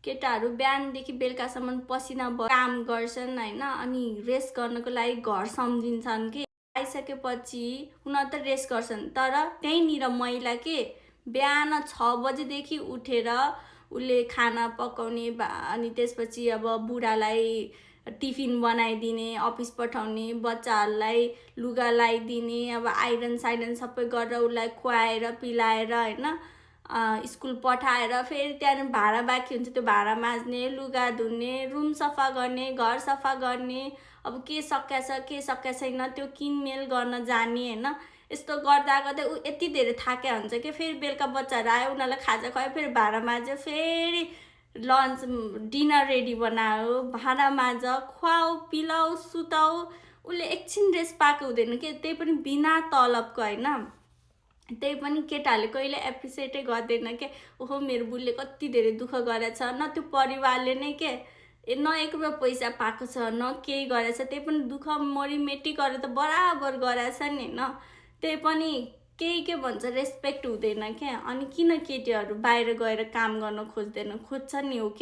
केटाहरू बिहानदेखि बेलुकासम्म पसिना काम गर्छन् होइन, अनि रेस्ट गर्नको लागि घर सम्झिन्छन् कि आइसकेपछि उनीहरू त रेस्ट गर्छन्, तर त्यहीँनिर महिला के बिहान 6 बजेदेखि उठेर उसले खाना पकाउने अनि त्यसपछि अब बुढालाई टिफिन बनाइदिने, अफिस पठाउने, बच्चाहरूलाई लुगा लगाइदिने, अब आइरन साइरन सबै गरेर उसलाई खुवाएर पिलाएर होइन स्कुल पठाएर फेरि त्यहाँदेखि भाँडा बाँकी हुन्छ त्यो भाँडा माज्ने, लुगा धुने, रुम सफा गर्ने, घर सफा गर्ने, अब के सकिया छ के सकिया छैन त्यो किनमेल गर्न जाने होइन। यस्तो गर्दा गर्दै ऊ यति धेरै थाक्या हुन्छ कि फेरि बेलुका बच्चाहरू आयो, उनीहरूलाई खाजा खुवायो, फेरि भाँडा माझ्यो, फेरि लन्च डिनर रेडी बनायो, भाँडा माझ, खुवाऊ पिलाऊ सुताऊ, उसले एकछिन रेस्ट पाएको हुँदैन कि, त्यही पनि बिना तलबको होइन। त्यही पनि केटाहरूले कहिले एप्रिसिएटै गर्दैन के, ओहो मेरो बुढीले कति धेरै दुःख गरेछ, न त्यो परिवारले नै के न 1 रुपियाँ पैसा पाएको छ न केही गरेछ, त्यही पनि दुःख मरिमेटी गरेर त बराबर गरेछ नि होइन। त्यही पनि केही के भन्छ रेस्पेक्ट हुँदैन क्या, अनि किन केटीहरू बाहिर गएर काम गर्न खोज्दैन, खोज्छ नि हो कि।